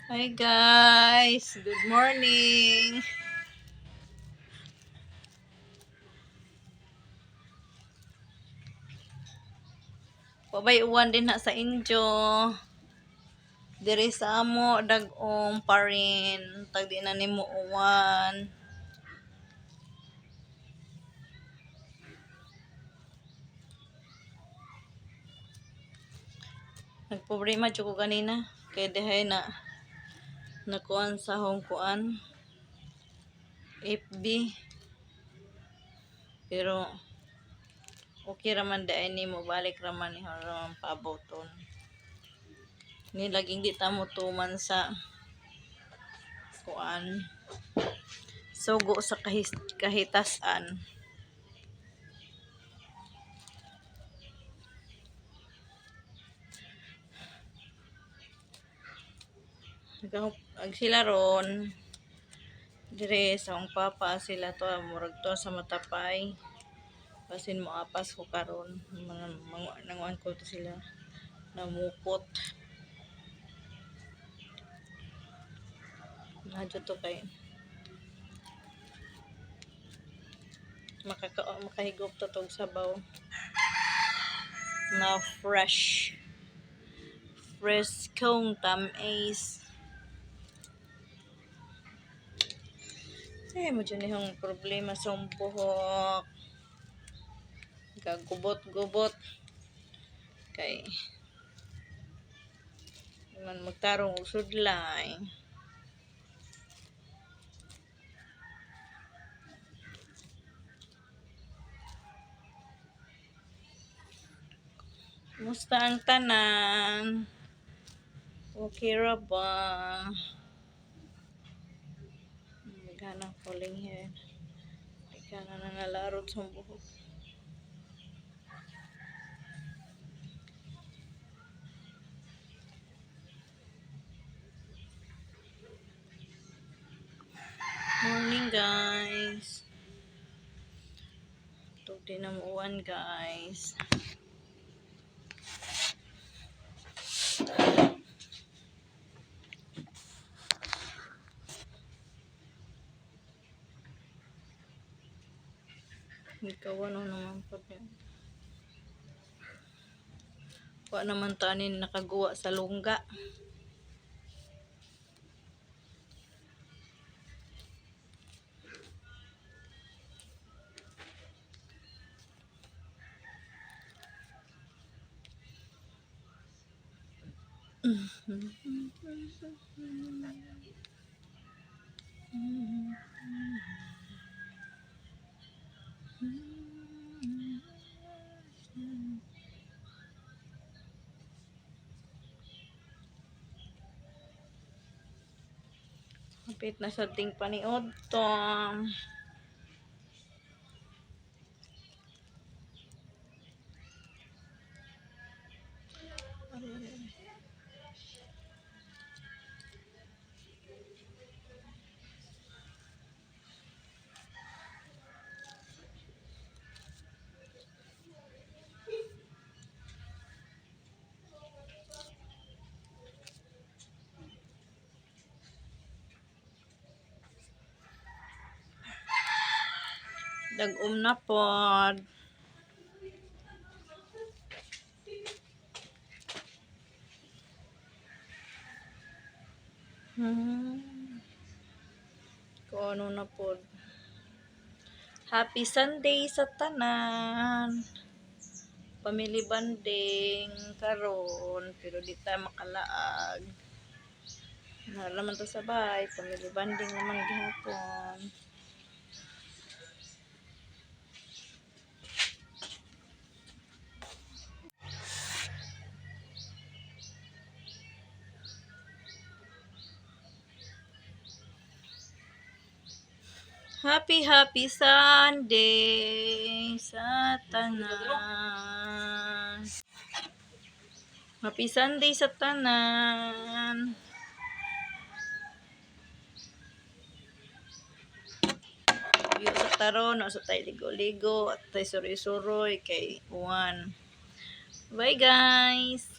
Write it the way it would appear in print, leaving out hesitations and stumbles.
Hi guys, good morning. Pabay-uwan din na sa inyo. Diri sa amo dagom pa rin. Tag di na nimo uwan. Nagproblema jud ko kanina kay dihay na nakuan sa hong kuan FB. Pero okay raman dai ni mo balik raman ni haron paboton. Ni laging di ta mo tuman sa kuan sugo sa kahitasan. Ag sila ron dire sa akong papa sila to murag to sa matapay basin mo apas ko karon nanguan ko to sila namukot nadyo to kay makahigop to tog sabaw na fresh kong tamis. Eh, mo dyan yung problema sa buhok. Gagubot-gubot. Kay, man magtarong og sudlay. Kumusta ang tanan? Okay ra ba? Maghanang falling hair. Ika na nalarot sa buhok. Morning guys. Tug di na muuwan guys. Ikaw ano naman po yan. Wa naman tanin nakaguwa sa lungga. Kapit na sa ting paniod to. Dagom na pod. Kung ano na pod. Happy Sunday sa tanan. Family bonding karon pero di ta makalaag. Nalaman to sa bahay, family bonding naman gihapon. Happy Sunday sa tanan. Happy Sunday sa tanan. Yo sa taron, sa tay ligo-ligo, at tay suroy-suroy kay Juan. Bye guys.